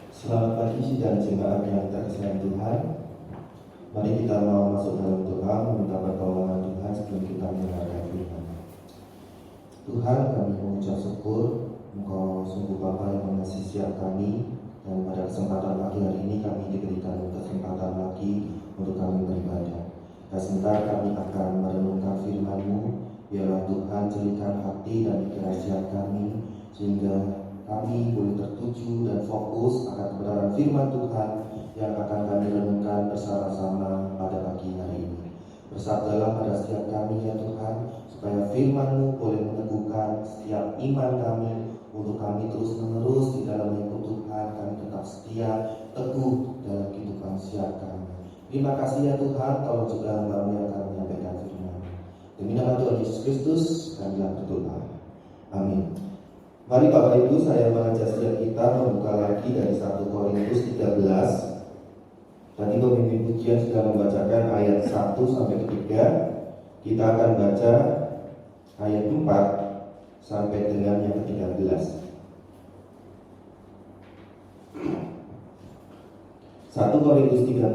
Selamat pagi sidang jemaat yang terkasihi Tuhan. Mari kita mau masuk dalam doa meminta pertolongan Tuhan sebelum kita mendengarkan firman. Tuhan, kami mengucap syukur Engkau sungguh Bapa yang mengasihi setiap kami, dan pada kesempatan pagi hari ini kami diberikan kesempatan lagi untuk kami beribadah. Dan sebentar kami akan merenungkan firman-Mu. Biarlah Tuhan jadikan hati dan pikiran setiap kami, sehingga kami boleh tertuju dan fokus akan kebenaran firman Tuhan yang akan kami renungkan bersama-sama pada pagi hari ini. Bersabdalah pada setiap kami ya Tuhan, supaya firman-Mu boleh meneguhkan setiap iman kami, untuk kami terus-menerus di dalam mengikut Tuhan, kami tetap setia, teguh dalam kehidupan setiap kami. Terima kasih ya Tuhan, tolong juga hamba-Mu yang akan menyampaikan firman. Demi nama Tuhan Yesus Kristus, kami berdoa. Amin. Mari Bapak Ibu, saya mengajak setiap kita membuka lagi dari 1 Korintus 13. Tadi pemimpin pujian sudah membacakan ayat 1 sampai 3. Kita akan baca ayat 4 sampai dengan yang ke-13. 1 Korintus 13.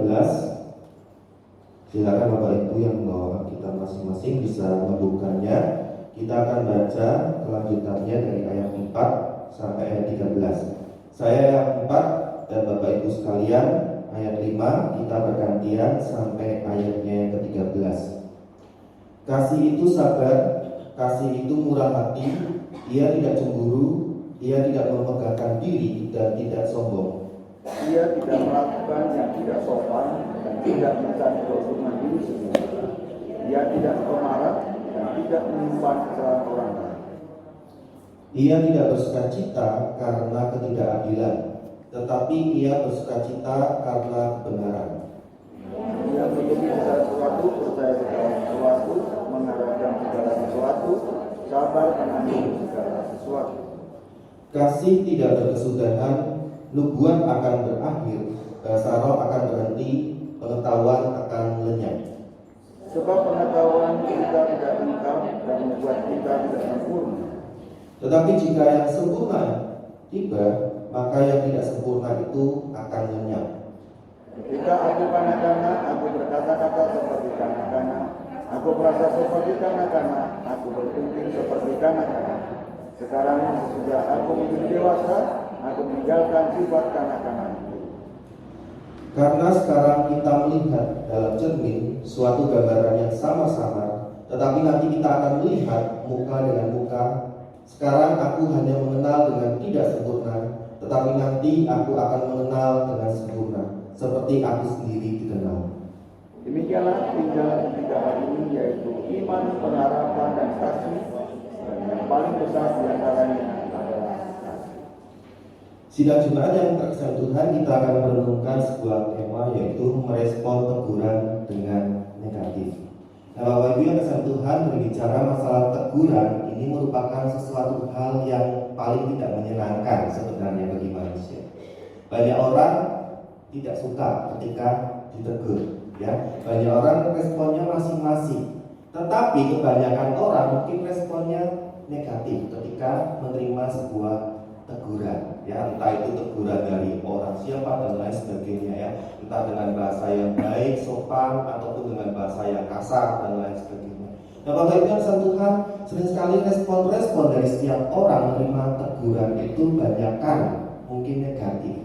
Silakan Bapak Ibu yang membawa kita masing-masing bisa membukanya. Kita akan baca kelanjutannya dari ayat 4 sampai ayat 13. Saya ayat 4 dan Bapak Ibu sekalian ayat 5, kita bergantian sampai ayatnya yang ke-13. Kasih itu sabar, kasih itu murah hati, ia tidak cemburu, ia tidak memegahkan diri dan tidak sombong. Ia tidak melakukan yang tidak sopan dan tidak mencari keuntungan diri sendiri. Ia tidak pemarah dan tidak menyimpan kesalahan orang lain. Ia tidak bersukacita karena ketidakadilan, tetapi ia bersukacita karena kebenaran. Ia menjadi segala sesuatu, percaya segala sesuatu, mengharapkan segala sesuatu, sabar menanggung segala sesuatu. Kasih tidak berkesudahan, nubuat akan berakhir, bahasa roh akan berhenti, pengetahuan akan lenyap. Sebab pengetahuan kita tidak lengkap dan membuat kita tidak sempurna. Tetapi jika yang sempurna tiba, maka yang tidak sempurna itu akan lenyap. Ketika aku kanak-kanak, aku berkata-kata seperti kanak-kanak, aku merasa seperti kanak-kanak, aku berpikir seperti kanak-kanak. Sekarang sesudah aku menjadi dewasa, aku meninggalkan sifat kanak-kanak. Karena sekarang kita melihat dalam cermin suatu gambaran yang sama-sama, tetapi nanti kita akan melihat muka dengan muka. Sekarang aku hanya mengenal dengan tidak sempurna, tetapi nanti aku akan mengenal dengan sempurna, seperti aku sendiri dikenal. Demikianlah tinggal ketiga hal ini, yaitu iman, pengharapan, dan kasih. Dan yang paling besar di antaranya adalah kasih. Sidang jemaat yang terkasihi Tuhan, kita akan merenungkan sebuah tema, yaitu merespon teguran dengan negatif. Nah, Bapak Ibu yang terkasihi Tuhan, berbicara masalah teguran ini merupakan sesuatu hal yang paling tidak menyenangkan sebenarnya bagi manusia. Banyak orang tidak suka ketika ditegur, ya. Banyak orang responnya masing-masing. Tetapi kebanyakan orang mungkin responnya negatif ketika menerima sebuah teguran, ya, entah itu teguran dari orang siapa dan lain sebagainya, ya, entah dengan bahasa yang baik, sopan, ataupun dengan bahasa yang kasar dan lain sebagainya. Nah, Bapak Ibu yang Tuhan, sering sekali respon-respon dari setiap orang menerima teguran itu banyakkan mungkin negatif.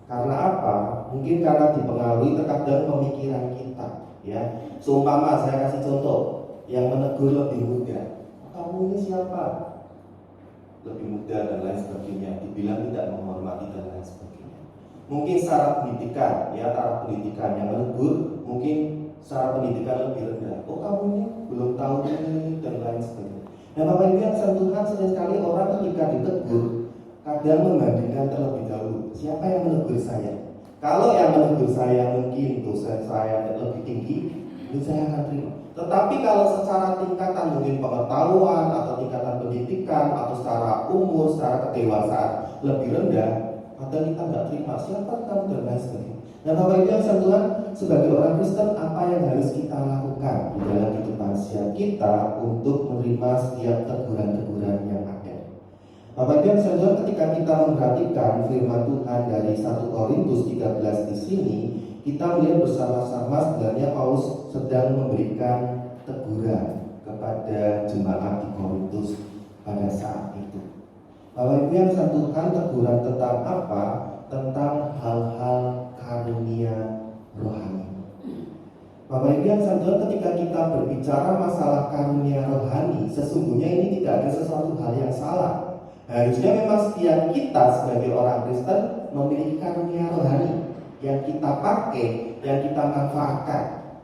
Karena apa? Mungkin karena dipengaruhi terkadang pemikiran kita, ya. Seumpama saya kasih contoh, yang menegur lebih muda, kamu ini siapa? Lebih muda dan lain sebagainya, dibilang tidak menghormati dan lain sebagainya. Mungkin secara pendidikan, ya, taraf pendidikan yang menegur mungkin secara pendidikan lebih rendah. Oh, kamu ini belum tahu ini dan lain sebagainya. Nah, Bapak Ibu yang Tuhan, sering sekali orang ketika ditegur kadang membandingkan terlebih dahulu, siapa yang menegur saya? Kalau yang menegur saya mungkin dosen saya lebih tinggi, itu saya akan terima. Tetapi kalau secara tingkatan mungkin pengetahuan atau tingkatan pendidikan atau secara umur, secara kedewasaan lebih rendah, kadang kita nggak terima. Siapa kamu dan lain sebagainya. Nah, Bapak Ibu yang Tuhan, sebagai orang Kristen, apa yang harus kita lakukan di dalam kehidupan kita untuk menerima setiap teguran-teguran yang ada? Bapak Ibu yang sekalian, ketika kita memperhatikan firman Tuhan dari 1 Korintus 13 di sini, kita melihat bersama-sama sebenarnya Paulus sedang memberikan teguran kepada jemaat di Korintus pada saat itu. Bapak Ibu yang sekalian, Tuhan teguran tentang apa? Tentang hal-hal karunia rohani. Bapak Ibu yang sekalian, ketika kita berbicara masalah karunia rohani, sesungguhnya ini tidak ada sesuatu hal yang salah. Harusnya memang setiap kita sebagai orang Kristen memiliki karunia rohani yang kita pakai, yang kita manfaatkan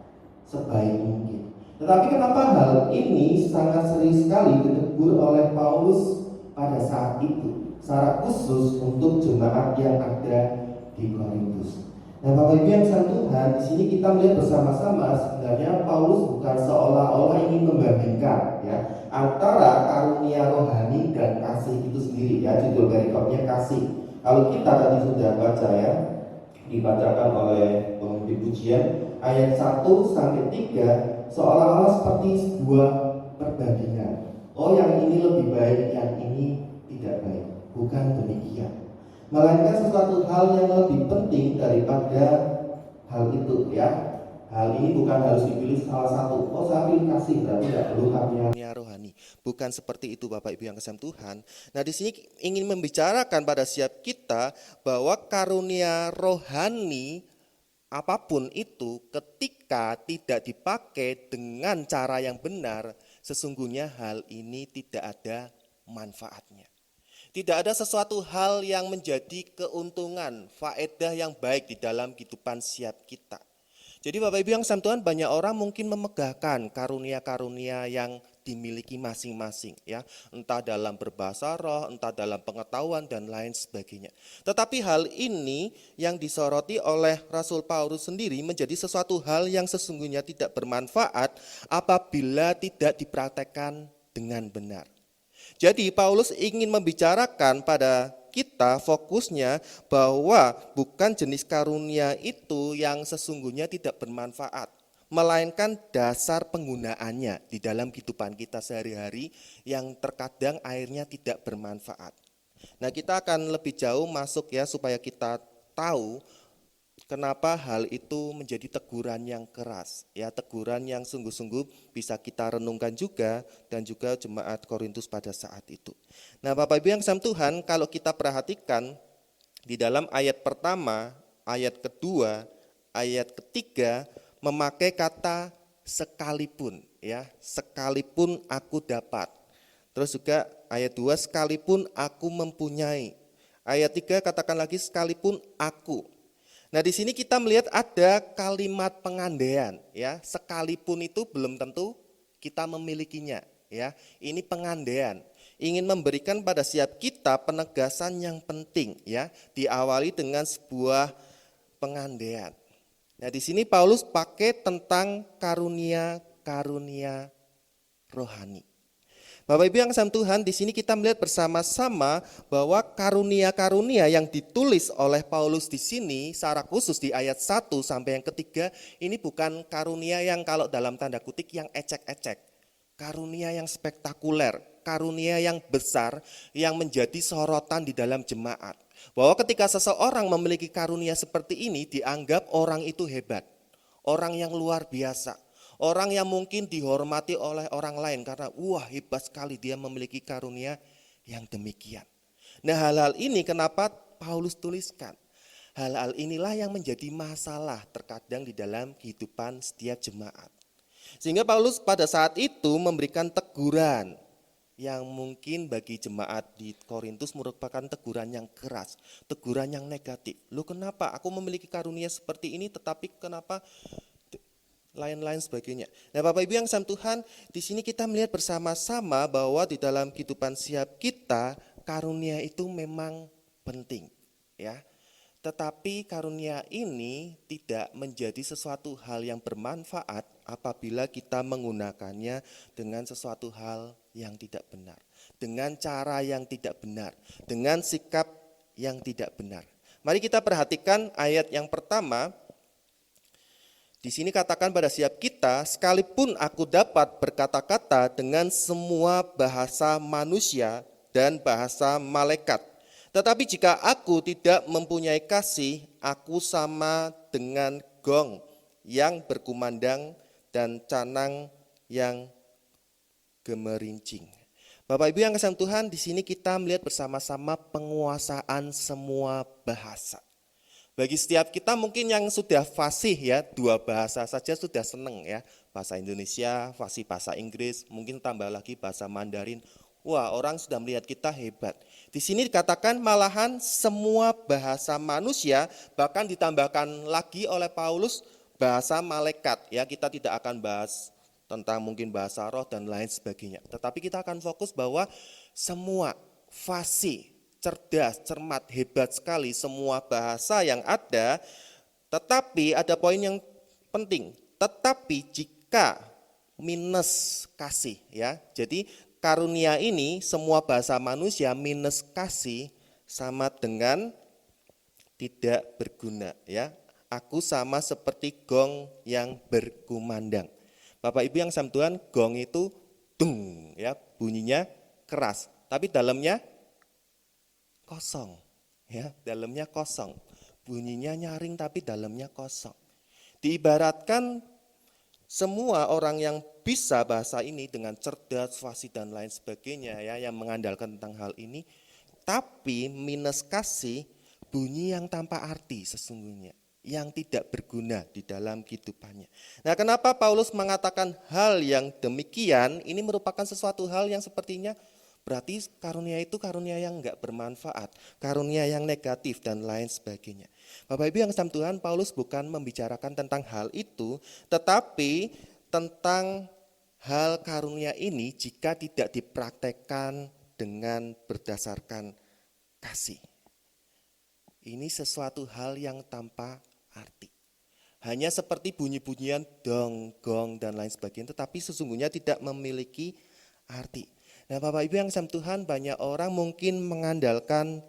sebaik mungkin. Tetapi kenapa hal ini sangat sering sekali ditegur oleh Paulus pada saat itu, secara khusus untuk jemaat yang ada di Korintus. Nah, Bapak Ibu yang sekalian Tuhan, di sini kita melihat bersama-sama sebenarnya Paulus bukan seolah-olah ingin membandingkan ya antara karunia rohani dan kasih itu sendiri ya, judul perikopnya kasih. Kalau kita tadi sudah baca ya, dibacakan oleh pemimpin pujian ayat 1 sampai 3 seolah-olah seperti sebuah perbandingan. Oh, yang ini lebih baik, yang ini tidak baik. Bukan demikian. Melainkan sesuatu hal yang lebih penting daripada hal itu ya. Hal ini bukan harus dipilih salah satu. Oh, saya pilih kasih, berarti tidak perlu karunia rohani. Bukan seperti itu Bapak Ibu yang kasih Tuhan. Nah, di sini ingin membicarakan pada setiap kita bahwa karunia rohani apapun itu ketika tidak dipakai dengan cara yang benar, sesungguhnya hal ini tidak ada manfaatnya. Tidak ada sesuatu hal yang menjadi keuntungan, faedah yang baik di dalam kehidupan setiap kita. Jadi Bapak Ibu yang kasih Tuhan, banyak orang mungkin memegahkan karunia-karunia yang dimiliki masing-masing ya, entah dalam berbahasa roh, entah dalam pengetahuan dan lain sebagainya. Tetapi hal ini yang disoroti oleh Rasul Paulus sendiri menjadi sesuatu hal yang sesungguhnya tidak bermanfaat apabila tidak dipraktekkan dengan benar. Jadi Paulus ingin membicarakan pada kita fokusnya bahwa bukan jenis karunia itu yang sesungguhnya tidak bermanfaat, melainkan dasar penggunaannya di dalam kehidupan kita sehari-hari yang terkadang akhirnya tidak bermanfaat. Nah, kita akan lebih jauh masuk ya supaya kita tahu kenapa hal itu menjadi teguran yang keras, ya teguran yang sungguh-sungguh bisa kita renungkan juga dan juga jemaat Korintus pada saat itu. Nah, Bapak Ibu yang kasih Tuhan, kalau kita perhatikan di dalam ayat pertama, ayat kedua, ayat ketiga memakai kata sekalipun, ya sekalipun aku dapat. Terus juga ayat 2 sekalipun aku mempunyai. Ayat 3 katakan lagi sekalipun aku. Nah, di sini kita melihat ada kalimat pengandaian ya. Sekalipun itu belum tentu kita memilikinya ya. Ini pengandaian. Ingin memberikan pada setiap kita penegasan yang penting ya. Diawali dengan sebuah pengandaian. Nah, di sini Paulus pakai tentang karunia-karunia rohani. Bapak Ibu yang kasih Tuhan, di sini kita melihat bersama-sama bahwa karunia-karunia yang ditulis oleh Paulus di sini secara khusus di ayat 1 sampai yang ketiga ini bukan karunia yang kalau dalam tanda kutip yang ecek-ecek. Karunia yang spektakuler, karunia yang besar yang menjadi sorotan di dalam jemaat. Bahwa ketika seseorang memiliki karunia seperti ini dianggap orang itu hebat, orang yang luar biasa. Orang yang mungkin dihormati oleh orang lain karena wah hebat sekali dia memiliki karunia yang demikian. Nah, hal-hal ini kenapa Paulus tuliskan? Hal-hal inilah yang menjadi masalah terkadang di dalam kehidupan setiap jemaat. Sehingga Paulus pada saat itu memberikan teguran yang mungkin bagi jemaat di Korintus merupakan teguran yang keras, teguran yang negatif. Loh, kenapa aku memiliki karunia seperti ini tetapi kenapa lain-lain sebagainya. Nah, Bapak Ibu yang kasih Tuhan, di sini kita melihat bersama-sama bahwa di dalam kehidupan setiap kita karunia itu memang penting, ya. Tetapi karunia ini tidak menjadi sesuatu hal yang bermanfaat apabila kita menggunakannya dengan sesuatu hal yang tidak benar, dengan cara yang tidak benar, dengan sikap yang tidak benar. Mari kita perhatikan ayat yang pertama. Di sini katakan pada setiap kita, sekalipun aku dapat berkata-kata dengan semua bahasa manusia dan bahasa malaikat. Tetapi jika aku tidak mempunyai kasih, aku sama dengan gong yang berkumandang dan canang yang gemerincing. Bapak Ibu yang kasih Tuhan, di sini kita melihat bersama-sama penguasaan semua bahasa. Bagi setiap kita mungkin yang sudah fasih ya, 2 bahasa saja sudah senang ya. Bahasa Indonesia, fasih bahasa Inggris, mungkin tambah lagi bahasa Mandarin. Wah, orang sudah melihat kita hebat. Di sini dikatakan malahan semua bahasa manusia, bahkan ditambahkan lagi oleh Paulus bahasa malaikat. Ya, kita tidak akan bahas tentang mungkin bahasa roh dan lain sebagainya. Tetapi kita akan fokus bahwa semua fasih, cerdas, cermat, hebat sekali semua bahasa yang ada. Tetapi ada poin yang penting. Tetapi jika minus kasih ya. Jadi karunia ini semua bahasa manusia minus kasih sama dengan tidak berguna ya. Aku sama seperti gong yang berkumandang. Bapak Ibu yang sama Tuhan, gong itu dung ya, bunyinya keras, tapi dalamnya kosong ya, dalamnya kosong. Bunyinya nyaring tapi dalamnya kosong. Diibaratkan semua orang yang bisa bahasa ini dengan cerdas, fasih dan lain sebagainya ya, yang mengandalkan tentang hal ini, tapi minus kasih, bunyi yang tanpa arti sesungguhnya, yang tidak berguna di dalam kehidupannya. Nah, kenapa Paulus mengatakan hal yang demikian? Ini merupakan sesuatu hal yang sepertinya berarti karunia itu karunia yang enggak bermanfaat, karunia yang negatif dan lain sebagainya. Bapak Ibu yang kasih Tuhan, Paulus bukan membicarakan tentang hal itu, tetapi tentang hal karunia ini jika tidak dipraktekkan dengan berdasarkan kasih. Ini sesuatu hal yang tanpa arti. Hanya seperti bunyi-bunyian dong, gong dan lain sebagainya, tetapi sesungguhnya tidak memiliki arti. Nah, Bapak Ibu yang kasih Tuhan, banyak orang mungkin mengandalkan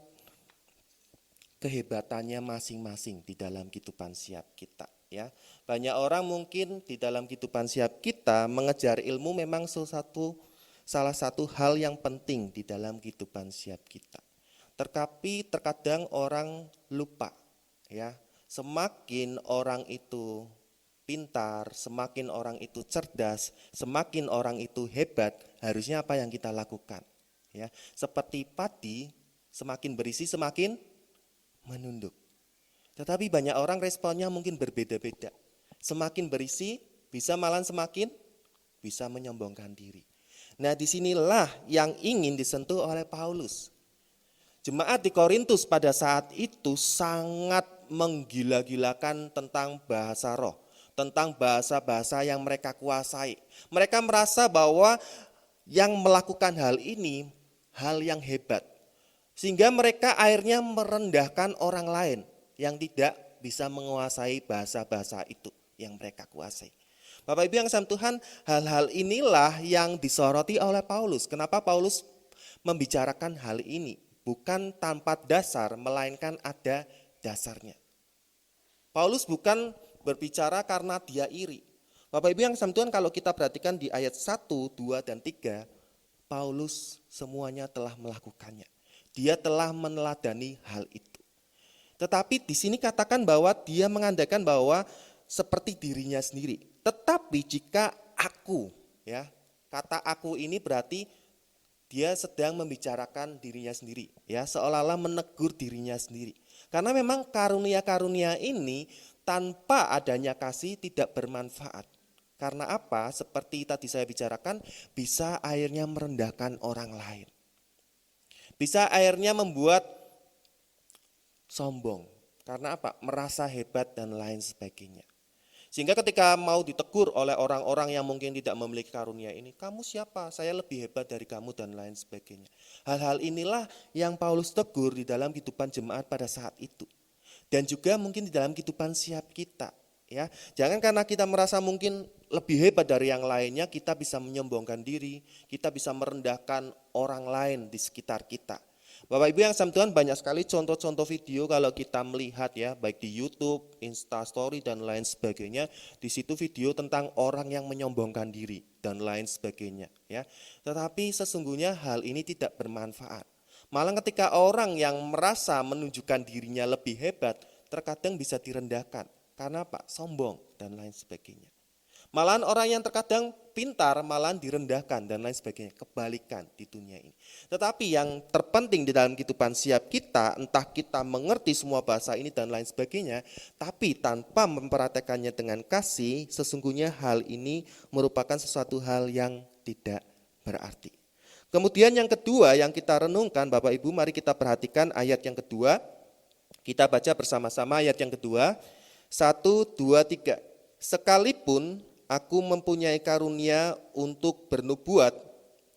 kehebatannya masing-masing di dalam kehidupan siap kita ya. Banyak orang mungkin di dalam kehidupan siap kita mengejar ilmu memang salah satu hal yang penting di dalam kehidupan siap kita. Tetapi terkadang orang lupa ya. Semakin orang itu pintar, semakin orang itu cerdas, semakin orang itu hebat, harusnya apa yang kita lakukan? Ya, seperti padi, semakin berisi semakin menunduk. Tetapi banyak orang responnya mungkin berbeda-beda. Semakin berisi, bisa malah semakin bisa menyombongkan diri. Nah, disinilah yang ingin disentuh oleh Paulus. Jemaat di Korintus pada saat itu sangat menggila-gilakan tentang bahasa roh, tentang bahasa-bahasa yang mereka kuasai. Mereka merasa bahwa yang melakukan hal ini hal yang hebat. Sehingga mereka akhirnya merendahkan orang lain yang tidak bisa menguasai bahasa-bahasa itu yang mereka kuasai. Bapak Ibu yang kasih Tuhan, hal-hal inilah yang disoroti oleh Paulus. Kenapa Paulus membicarakan hal ini? Bukan tanpa dasar, melainkan ada dasarnya. Paulus bukan berbicara karena dia iri. Bapak Ibu yang kasih Tuhan, kalau kita perhatikan di ayat 1, 2, dan 3, Paulus semuanya telah melakukannya. Dia telah meneladani hal itu. Tetapi di sini katakan bahwa dia mengandalkan bahwa seperti dirinya sendiri. Tetapi jika aku, ya, kata aku ini berarti dia sedang membicarakan dirinya sendiri, ya, seolah-olah menegur dirinya sendiri. Karena memang karunia-karunia ini tanpa adanya kasih tidak bermanfaat. Karena apa? Seperti tadi saya bicarakan, bisa akhirnya merendahkan orang lain. Bisa akhirnya membuat sombong. Karena apa? Merasa hebat dan lain sebagainya. Sehingga ketika mau ditegur oleh orang-orang yang mungkin tidak memiliki karunia ini, kamu siapa? Saya lebih hebat dari kamu dan lain sebagainya. Hal-hal inilah yang Paulus tegur di dalam kehidupan jemaat pada saat itu. Dan juga mungkin di dalam kehidupan siap kita. Ya, jangan karena kita merasa mungkin lebih hebat dari yang lainnya, kita bisa menyombongkan diri, kita bisa merendahkan orang lain di sekitar kita. Bapak Ibu yang sama Tuhan, banyak sekali contoh-contoh video kalau kita melihat ya, baik di YouTube, Instastory dan lain sebagainya. Di situ video tentang orang yang menyombongkan diri. dan lain sebagainya, ya. Tetapi sesungguhnya hal ini tidak bermanfaat. Malah ketika orang yang merasa menunjukkan dirinya lebih hebat, terkadang bisa direndahkan. Karena apa? Sombong dan lain sebagainya. Malahan orang yang terkadang pintar malahan direndahkan dan lain sebagainya. Kebalikan di dunia ini. Tetapi yang terpenting di dalam kehidupan siap kita, entah kita mengerti semua bahasa ini dan lain sebagainya, tapi tanpa mempraktekannya dengan kasih, sesungguhnya hal ini merupakan sesuatu hal yang tidak berarti. Kemudian yang kedua yang kita renungkan, Bapak Ibu, mari kita perhatikan ayat yang kedua. Kita baca bersama-sama ayat yang kedua. 1, 2, 3. Sekalipun aku mempunyai karunia untuk bernubuat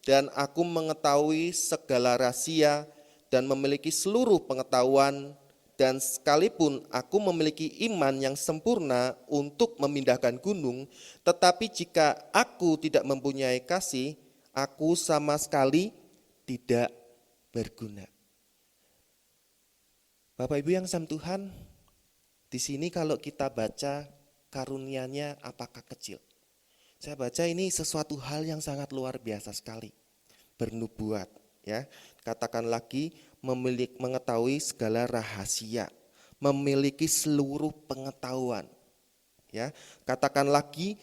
dan aku mengetahui segala rahasia dan memiliki seluruh pengetahuan, dan sekalipun aku memiliki iman yang sempurna untuk memindahkan gunung, tetapi jika aku tidak mempunyai kasih, aku sama sekali tidak berguna. Bapak Ibu yang sama Tuhan, di sini kalau kita baca karunianya apakah kecil? Saya baca ini sesuatu hal yang sangat luar biasa sekali. Bernubuat, ya. Katakan lagi, mengetahui segala rahasia, memiliki seluruh pengetahuan. Ya, katakan lagi,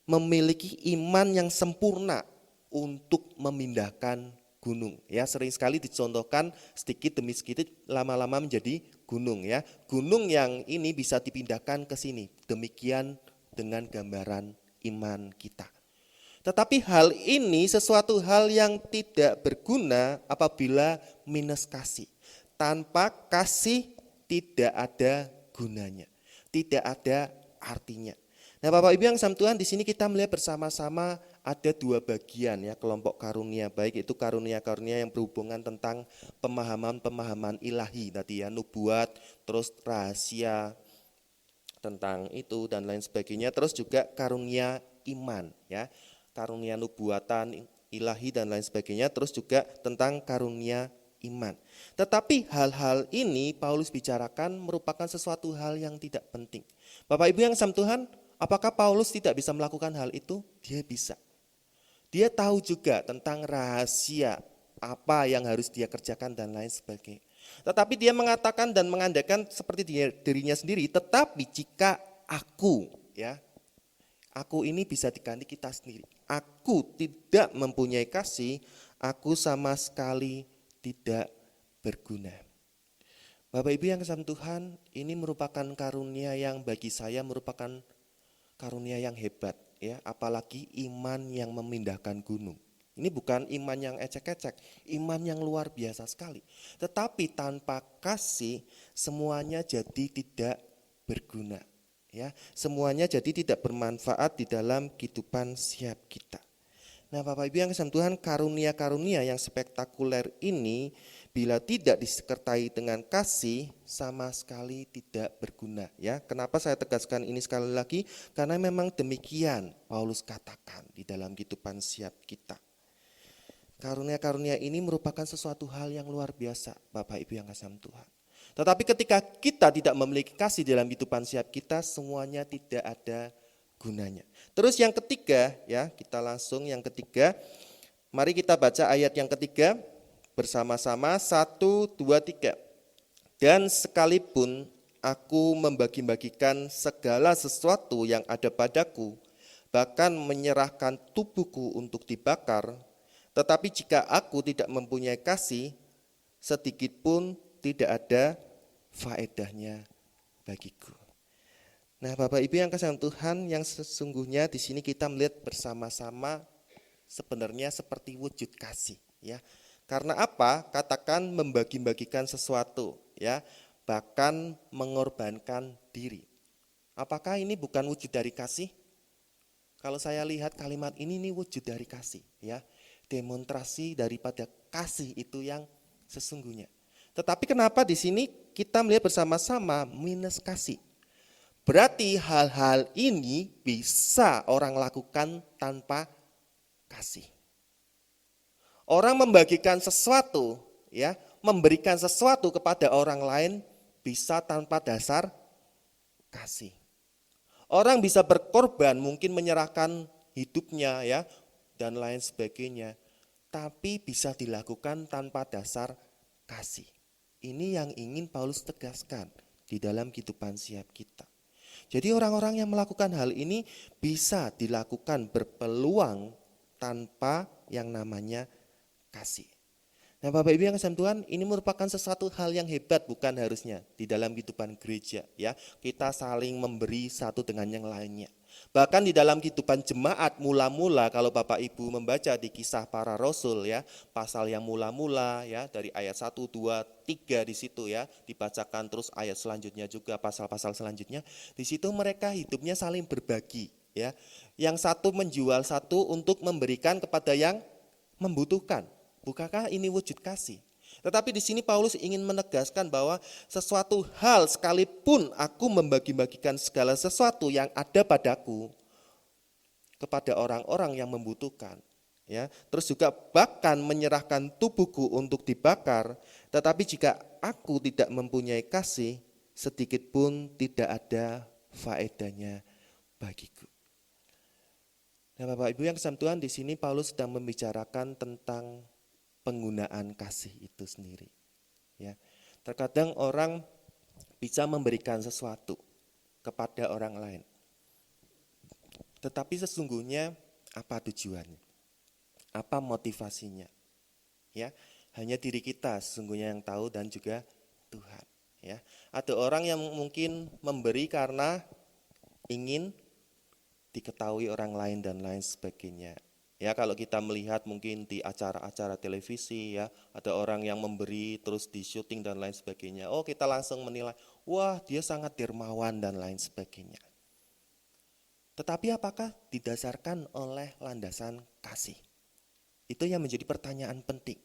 memiliki iman yang sempurna untuk memindahkan gunung. Ya, sering sekali dicontohkan sedikit demi sedikit lama-lama menjadi gunung, ya. Gunung yang ini bisa dipindahkan ke sini. Demikian dengan gambaran iman kita. Tetapi hal ini sesuatu hal yang tidak berguna apabila minus kasih. Tanpa kasih tidak ada gunanya. Tidak ada artinya. Nah, Bapak Ibu yang sama Tuhan, di sini kita melihat bersama-sama ada dua bagian, ya, kelompok karunia, baik itu karunia-karunia yang berhubungan tentang pemahaman-pemahaman ilahi tadi, ya, nubuat, terus rahasia tentang itu dan lain sebagainya, terus juga karunia iman, ya, karunia nubuatan ilahi dan lain sebagainya, terus juga tentang karunia iman. Tetapi hal-hal ini Paulus bicarakan merupakan sesuatu hal yang tidak penting. Bapak Ibu yang sama Tuhan, apakah Paulus tidak bisa melakukan hal itu? Dia bisa. Dia tahu juga tentang rahasia apa yang harus dia kerjakan dan lain sebagainya. Tetapi dia mengatakan dan mengandalkan seperti dirinya sendiri, tetapi jika aku, ya, aku ini bisa diganti kita sendiri. Aku tidak mempunyai kasih, aku sama sekali tidak berguna. Bapak Ibu yang kasih Tuhan, ini merupakan karunia yang bagi saya merupakan karunia yang hebat, ya, apalagi iman yang memindahkan gunung. Ini bukan iman yang ecek-ecek, iman yang luar biasa sekali. Tetapi tanpa kasih semuanya jadi tidak berguna, ya. Semuanya jadi tidak bermanfaat di dalam kehidupan siap kita. Nah, Bapak Ibu yang kasih Tuhan, karunia-karunia yang spektakuler ini bila tidak disertai dengan kasih sama sekali tidak berguna, ya. Kenapa saya tegaskan ini sekali lagi? Karena memang demikian Paulus katakan di dalam kehidupan siap kita. Karunia-karunia ini merupakan sesuatu hal yang luar biasa, Bapak Ibu yang kasih Tuhan. Tetapi ketika kita tidak memiliki kasih dalam kehidupan siap kita, semuanya tidak ada gunanya. Terus yang ketiga, ya, kita langsung yang ketiga. Mari kita baca ayat yang ketiga bersama-sama, 1, 2, 3. Dan sekalipun aku membagi-bagikan segala sesuatu yang ada padaku, bahkan menyerahkan tubuhku untuk dibakar, tetapi jika aku tidak mempunyai kasih, sedikit pun tidak ada faedahnya bagiku. Nah, Bapak Ibu yang kasih Tuhan, yang sesungguhnya di sini kita melihat bersama-sama sebenarnya seperti wujud kasih, ya. Karena apa? Katakan membagi-bagikan sesuatu, ya, bahkan mengorbankan diri. Apakah ini bukan wujud dari kasih? Kalau saya lihat kalimat ini wujud dari kasih, ya. Demonstrasi daripada kasih itu yang sesungguhnya. Tetapi kenapa di sini kita melihat bersama-sama minus kasih? Berarti hal-hal ini bisa orang lakukan tanpa kasih. Orang membagikan sesuatu, ya, memberikan sesuatu kepada orang lain bisa tanpa dasar kasih. Orang bisa berkorban, mungkin menyerahkan hidupnya ya dan lain sebagainya. Tapi bisa dilakukan tanpa dasar kasih. Ini yang ingin Paulus tegaskan di dalam kehidupan setiap kita. Jadi orang-orang yang melakukan hal ini bisa dilakukan berpeluang tanpa yang namanya kasih. Nah Bapak Ibu yang kasih Tuhan, ini merupakan sesuatu hal yang hebat bukan harusnya di dalam kehidupan gereja ya. Kita saling memberi satu dengan yang lainnya. Bahkan di dalam kehidupan jemaat mula-mula kalau Bapak Ibu membaca di Kisah Para Rasul ya, pasal yang mula-mula ya dari ayat 1, 2, 3 di situ ya, dibacakan terus ayat selanjutnya juga pasal-pasal selanjutnya. Di situ mereka hidupnya saling berbagi ya. Yang satu menjual satu untuk memberikan kepada yang membutuhkan. Bukankah ini wujud kasih? Tetapi di sini Paulus ingin menegaskan bahwa sesuatu hal sekalipun aku membagi-bagikan segala sesuatu yang ada padaku kepada orang-orang yang membutuhkan, ya. Terus juga bahkan menyerahkan tubuhku untuk dibakar, tetapi jika aku tidak mempunyai kasih, sedikit pun tidak ada faedahnya bagiku. Nah, Bapak Ibu yang kasih Tuhan, di sini Paulus sedang membicarakan tentang penggunaan kasih itu sendiri. Ya, terkadang orang bisa memberikan sesuatu kepada orang lain, tetapi sesungguhnya apa tujuannya? Apa motivasinya? Ya, hanya diri kita sesungguhnya yang tahu dan juga Tuhan. Ya, ada orang yang mungkin memberi karena ingin diketahui orang lain dan lain sebagainya. Ya, kalau kita melihat mungkin di acara-acara televisi ya, ada orang yang memberi terus di syuting dan lain sebagainya. Oh, kita langsung menilai, wah dia sangat dermawan dan lain sebagainya. Tetapi apakah didasarkan oleh landasan kasih? Itu yang menjadi pertanyaan penting.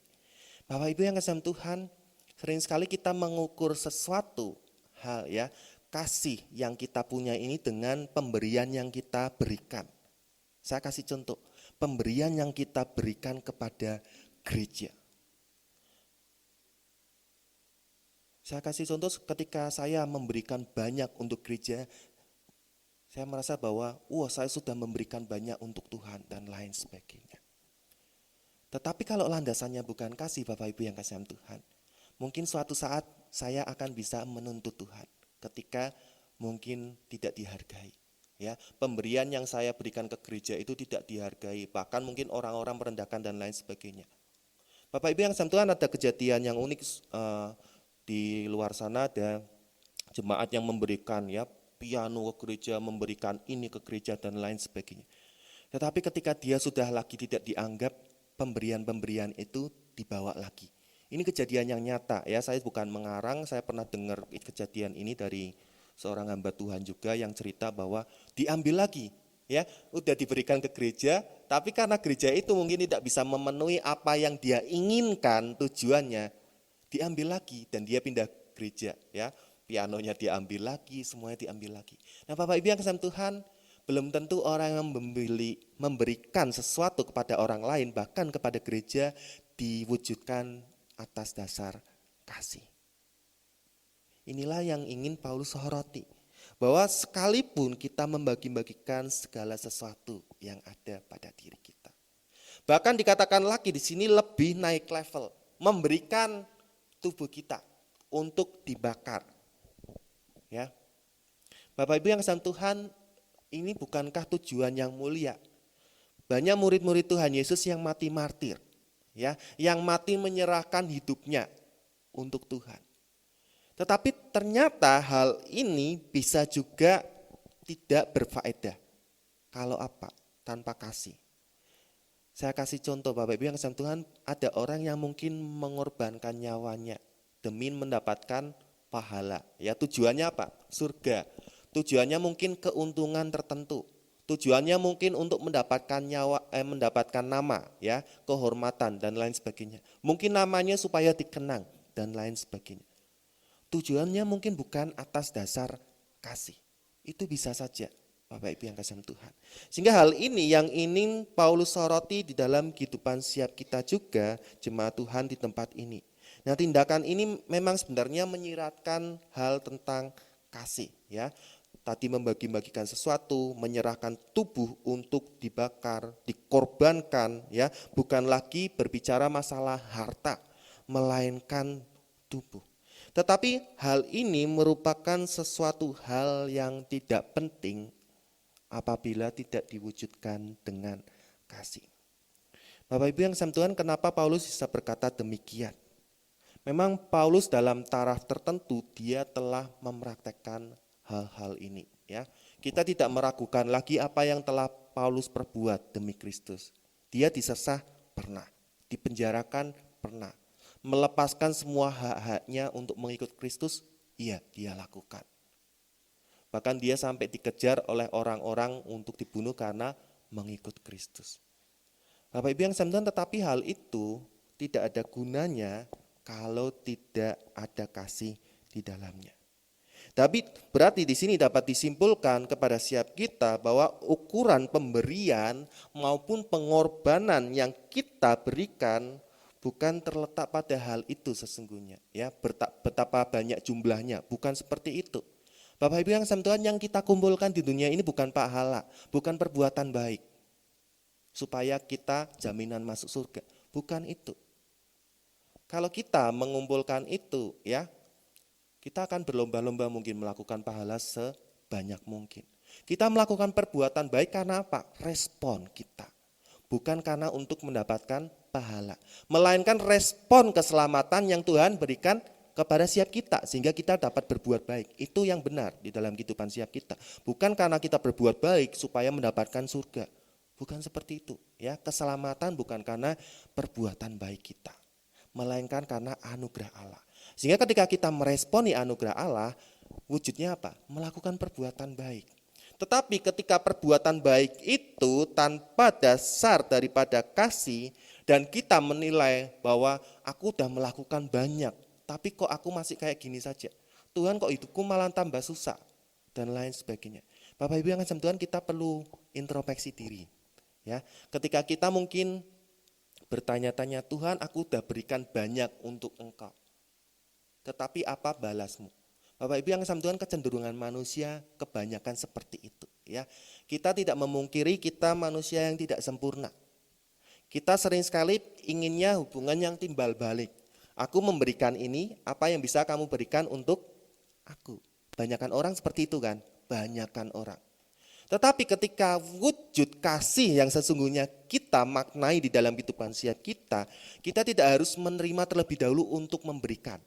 Bapak Ibu yang kasih Tuhan, sering sekali kita mengukur sesuatu hal ya, kasih yang kita punya ini dengan pemberian yang kita berikan. Saya kasih contoh. Pemberian yang kita berikan kepada gereja. Saya kasih contoh ketika saya memberikan banyak untuk gereja, saya merasa bahwa saya sudah memberikan banyak untuk Tuhan dan lain sebagainya. Tetapi kalau landasannya bukan kasih Bapak Ibu yang kasih Tuhan, mungkin suatu saat saya akan bisa menuntut Tuhan ketika mungkin tidak dihargai. Ya, pemberian yang saya berikan ke gereja itu tidak dihargai, bahkan mungkin orang-orang merendahkan dan lain sebagainya. Bapak Ibu yang kasih Tuhan, ada kejadian yang unik di luar sana, ada jemaat yang memberikan ya piano ke gereja, memberikan ini ke gereja dan lain sebagainya. Tetapi ketika dia sudah lagi tidak dianggap, pemberian-pemberian itu dibawa lagi. Ini kejadian yang nyata ya, saya bukan mengarang, saya pernah dengar kejadian ini dari seorang hamba Tuhan juga yang cerita bahwa diambil lagi ya, udah diberikan ke gereja, tapi karena gereja itu mungkin tidak bisa memenuhi apa yang dia inginkan tujuannya, diambil lagi dan dia pindah gereja ya, pianonya diambil lagi, semuanya diambil lagi. Nah Bapak Ibu yang kasih Tuhan, belum tentu orang yang memberikan sesuatu kepada orang lain bahkan kepada gereja diwujudkan atas dasar kasih. Inilah yang ingin Paulus soroti, bahwa sekalipun kita membagi-bagikan segala sesuatu yang ada pada diri kita. Bahkan dikatakan lagi di sini lebih naik level, memberikan tubuh kita untuk dibakar. Ya. Bapak Ibu yang kasih Tuhan, ini bukankah tujuan yang mulia? Banyak murid-murid Tuhan Yesus yang mati martir, ya, yang mati menyerahkan hidupnya untuk Tuhan. Tetapi ternyata hal ini bisa juga tidak berfaedah. Kalau apa? Tanpa kasih. Saya kasih contoh Bapak Ibu yang kasih Tuhan, ada orang yang mungkin mengorbankan nyawanya demi mendapatkan pahala. Ya, tujuannya apa? Surga. Tujuannya mungkin keuntungan tertentu. Tujuannya mungkin untuk mendapatkan mendapatkan nama, ya, kehormatan dan lain sebagainya. Mungkin namanya supaya dikenang dan lain sebagainya. Tujuannya mungkin bukan atas dasar kasih. Itu bisa saja Bapak Ibu yang kasih Tuhan. Sehingga hal ini yang ingin Paulus soroti di dalam kehidupan setiap kita juga, jemaat Tuhan di tempat ini. Nah, tindakan ini memang sebenarnya menyiratkan hal tentang kasih ya. tadi membagi-bagikan sesuatu, menyerahkan tubuh untuk dibakar, dikorbankan, ya, bukan lagi berbicara masalah harta, melainkan tubuh. Tetapi hal ini merupakan sesuatu hal yang tidak penting apabila tidak diwujudkan dengan kasih. Bapak Ibu yang saya Tuhan, kenapa Paulus bisa berkata demikian? Memang Paulus dalam taraf tertentu dia telah mempraktekkan hal-hal ini, ya. Kita tidak meragukan lagi apa yang telah Paulus perbuat demi Kristus. Dia disesah pernah, dipenjarakan pernah, melepaskan semua hak-haknya untuk mengikut Kristus, iya dia lakukan. Bahkan dia sampai dikejar oleh orang-orang untuk dibunuh karena mengikut Kristus. Bapak Ibu yang saya Tuhan, tetapi hal itu tidak ada gunanya kalau tidak ada kasih di dalamnya. Tapi berarti di sini dapat disimpulkan kepada setiap kita bahwa ukuran pemberian maupun pengorbanan yang kita berikan bukan terletak pada hal itu sesungguhnya, ya, betapa banyak jumlahnya, bukan seperti itu. Bapak Ibu yang saya Tuhan, yang kita kumpulkan di dunia ini bukan pahala, bukan perbuatan baik supaya kita jaminan masuk surga, bukan itu. Kalau kita mengumpulkan itu, ya, kita akan berlomba-lomba mungkin melakukan pahala sebanyak mungkin. Kita melakukan perbuatan baik karena apa? Respon kita. Bukan karena untuk mendapatkan pahala. Melainkan respon keselamatan yang Tuhan berikan kepada setiap kita sehingga kita dapat berbuat baik. Itu yang benar di dalam kehidupan setiap kita. Bukan karena kita berbuat baik supaya mendapatkan surga. Bukan seperti itu, ya. Keselamatan bukan karena perbuatan baik kita, melainkan karena anugerah Allah. Sehingga ketika kita meresponi anugerah Allah, wujudnya apa? Melakukan perbuatan baik. Tetapi ketika perbuatan baik itu tanpa dasar daripada kasih, dan kita menilai bahwa aku udah melakukan banyak, tapi kok aku masih kayak gini saja. Tuhan, kok hidupku malah tambah susah, dan lain sebagainya. Bapak Ibu yang kasih Tuhan, kita perlu introspeksi diri. Ya, ketika kita mungkin bertanya-tanya, Tuhan, aku udah berikan banyak untuk Engkau, tetapi apa balasmu? Bapak Ibu yang kasih Tuhan, kecenderungan manusia kebanyakan seperti itu, ya. Kita tidak memungkiri kita manusia yang tidak sempurna. Kita sering sekali inginnya hubungan yang timbal balik. Aku memberikan ini, apa yang bisa kamu berikan untuk aku? Banyakan orang seperti itu kan? Banyakan orang. Tetapi ketika wujud kasih yang sesungguhnya kita maknai di dalam kehidupan setiap kita, kita tidak harus menerima terlebih dahulu untuk memberikan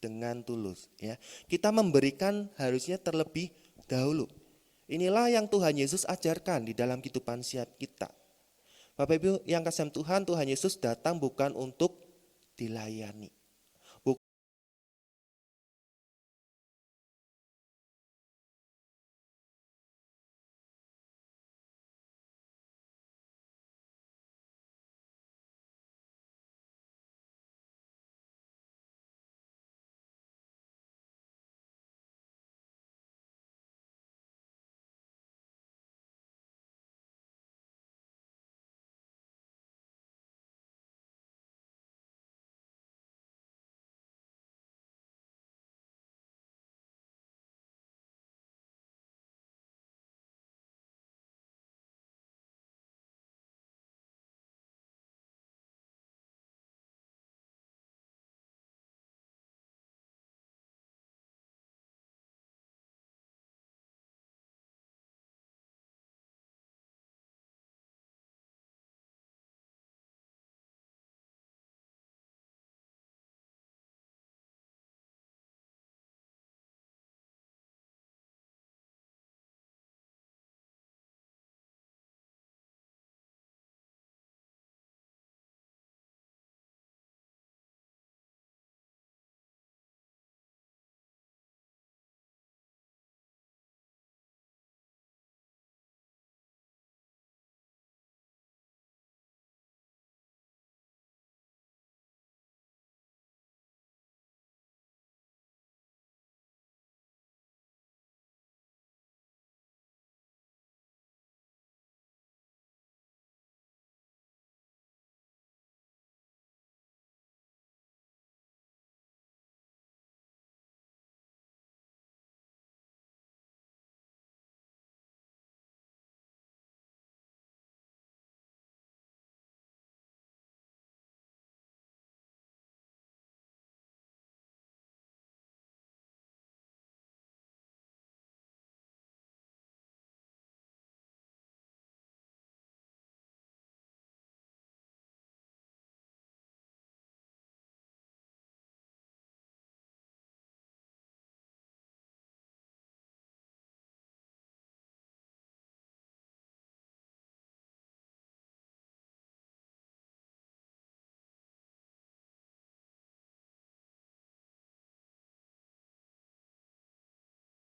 dengan tulus, ya. Kita memberikan harusnya terlebih dahulu. Inilah yang Tuhan Yesus ajarkan di dalam kehidupan setiap kita. Bapak Ibu yang kasih Tuhan, Tuhan Yesus datang bukan untuk dilayani.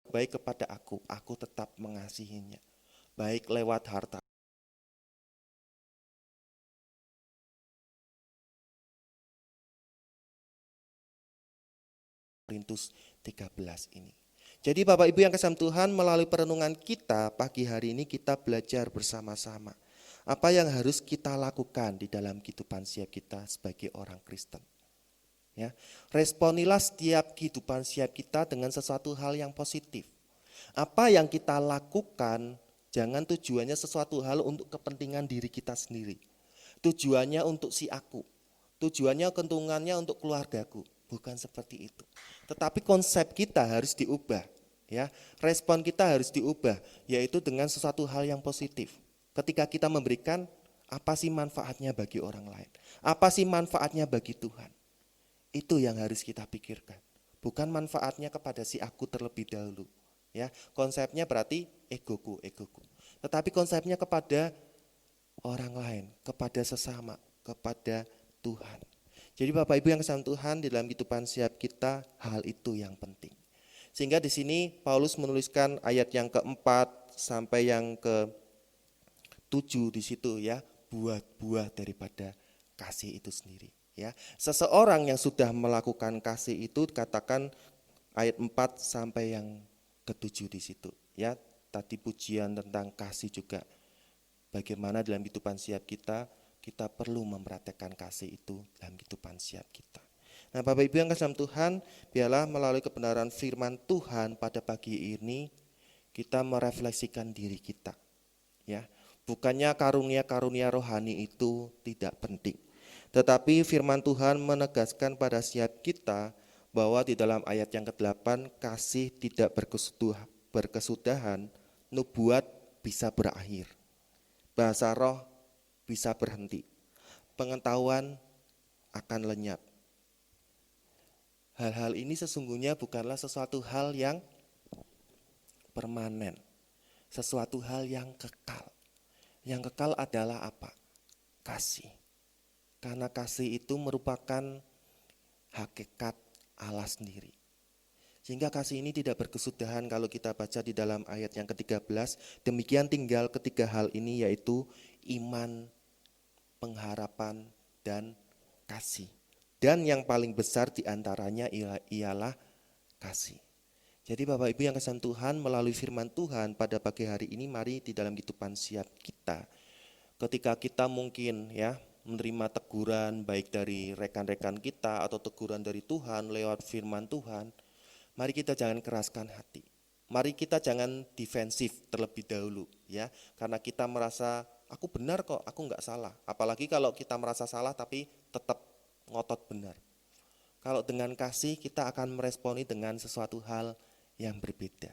baik kepada aku tetap mengasihinya. Baik lewat harta. Korintus 13 ini. Jadi Bapak Ibu yang kasih Tuhan, melalui perenungan kita pagi hari ini kita belajar bersama-sama apa yang harus kita lakukan di dalam kehidupan siap kita sebagai orang Kristen. Ya, responilah setiap kehidupan siap kita dengan sesuatu hal yang positif. Apa yang kita lakukan jangan tujuannya sesuatu hal untuk kepentingan diri kita sendiri. Tujuannya untuk si aku. Tujuannya keuntungannya untuk keluargaku. Bukan seperti itu. Tetapi konsep kita harus diubah. Ya, respon kita harus diubah, yaitu dengan sesuatu hal yang positif. Ketika kita memberikan, apa sih manfaatnya bagi orang lain? Apa sih manfaatnya bagi Tuhan? Itu yang harus kita pikirkan. Bukan manfaatnya kepada si aku terlebih dahulu. Ya, konsepnya berarti egoku. Tetapi konsepnya kepada orang lain, kepada sesama, kepada Tuhan. Jadi Bapak Ibu yang kasih Tuhan, di dalam kehidupan siap kita hal itu yang penting. Sehingga di sini Paulus menuliskan ayat yang keempat sampai yang ke-7 di situ ya, buah-buah daripada kasih itu sendiri. Ya, seseorang yang sudah melakukan kasih itu katakan ayat 4 sampai yang ke-7 di situ. Ya, tadi pujian tentang kasih juga. Bagaimana dalam kehidupan siap kita perlu mempraktekkan kasih itu dalam kehidupan siap kita. Nah Bapak Ibu yang kasih Tuhan, biarlah melalui kebenaran firman Tuhan pada pagi ini kita merefleksikan diri kita. Ya, bukannya karunia-karunia rohani itu tidak penting. Tetapi firman Tuhan menegaskan pada siap kita bahwa di dalam ayat yang ke-8 kasih tidak berkesudahan, nubuat bisa berakhir. Bahasa roh bisa berhenti. Pengetahuan akan lenyap. Hal-hal ini sesungguhnya bukanlah sesuatu hal yang permanen. Sesuatu hal yang kekal. Yang kekal adalah apa? Kasih. Karena kasih itu merupakan hakikat Allah sendiri. Sehingga kasih ini tidak berkesudahan kalau kita baca di dalam ayat yang ke-13. Demikian tinggal ketiga hal ini yaitu iman, pengharapan, dan kasih. Dan yang paling besar diantaranya ialah kasih. Jadi Bapak Ibu yang kasih Tuhan, melalui firman Tuhan pada pagi hari ini mari di dalam kehidupan siap kita. Ketika kita mungkin ya menerima teguran baik dari rekan-rekan kita atau teguran dari Tuhan lewat firman Tuhan, mari kita jangan keraskan hati. Mari kita jangan defensif terlebih dahulu ya, karena kita merasa aku benar kok, aku enggak salah. Apalagi kalau kita merasa salah tapi tetap ngotot benar. Kalau dengan kasih kita akan meresponi dengan sesuatu hal yang berbeda.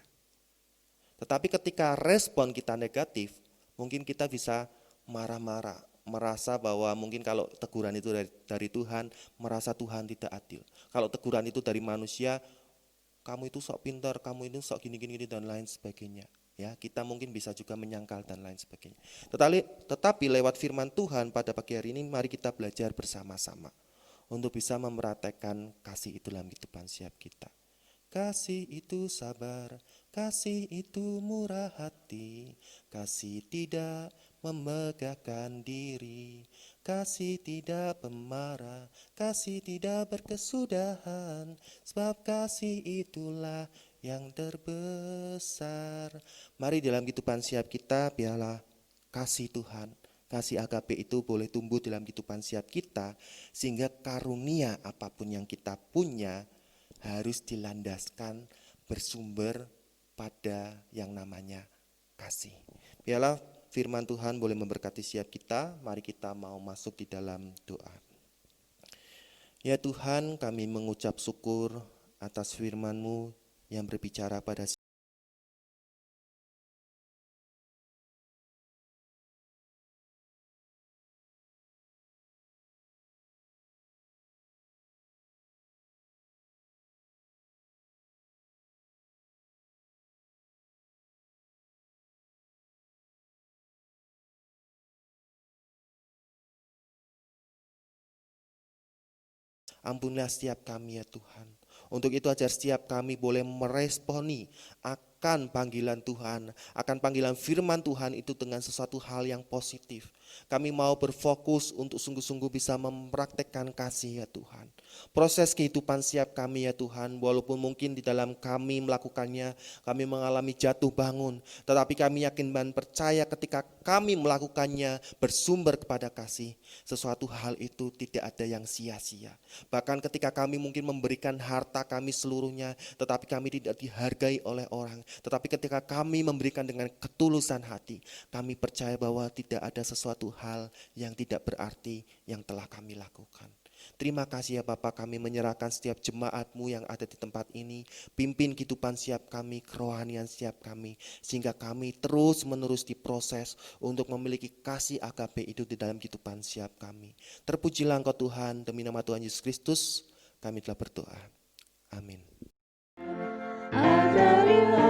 Tetapi ketika respon kita negatif, mungkin kita bisa marah-marah, merasa bahwa mungkin kalau teguran itu dari Tuhan, merasa Tuhan tidak adil. Kalau teguran itu dari manusia, kamu itu sok pintar, kamu itu sok gini-gini dan lain sebagainya. Ya, kita mungkin bisa juga menyangkal dan lain sebagainya. Tetapi lewat firman Tuhan pada pagi hari ini mari kita belajar bersama-sama untuk bisa mempraktekkan kasih itu dalam kehidupan siap kita. Kasih itu sabar, kasih itu murah hati, kasih tidak memegahkan diri, kasih tidak pemarah, kasih tidak berkesudahan, sebab kasih itulah yang terbesar. Mari dalam kehidupan siap kita biarlah kasih Tuhan, kasih agape itu boleh tumbuh dalam kehidupan siap kita, sehingga karunia apapun yang kita punya harus dilandaskan bersumber pada yang namanya kasih. Biarlah firman Tuhan boleh memberkati siap kita. Mari kita mau masuk di dalam doa. Ya Tuhan, kami mengucap syukur atas firman-Mu yang berbicara pada ampunilah setiap kami ya Tuhan. Untuk itu ajar setiap kami boleh meresponi akan panggilan Tuhan, akan panggilan firman Tuhan itu dengan sesuatu hal yang positif. Kami mau berfokus untuk sungguh-sungguh bisa mempraktekkan kasih ya Tuhan. Proses kehidupan setiap kami ya Tuhan, walaupun mungkin di dalam kami melakukannya, kami mengalami jatuh bangun. Tetapi kami yakin dan percaya ketika kami melakukannya bersumber kepada kasih, sesuatu hal itu tidak ada yang sia-sia. Bahkan ketika kami mungkin memberikan harta kami seluruhnya, tetapi kami tidak dihargai oleh orang. Tetapi ketika kami memberikan dengan ketulusan hati, kami percaya bahwa tidak ada sesuatu hal yang tidak berarti yang telah kami lakukan. Terima kasih ya Bapak, kami menyerahkan setiap jemaat-Mu yang ada di tempat ini. Pimpin kehidupan setiap kami, kerohanian setiap kami, sehingga kami terus menerus diproses untuk memiliki kasih agape itu di dalam kehidupan setiap kami. Terpujilah Engkau Tuhan, demi nama Tuhan Yesus Kristus kami telah berdoa. Amin. Ajarilah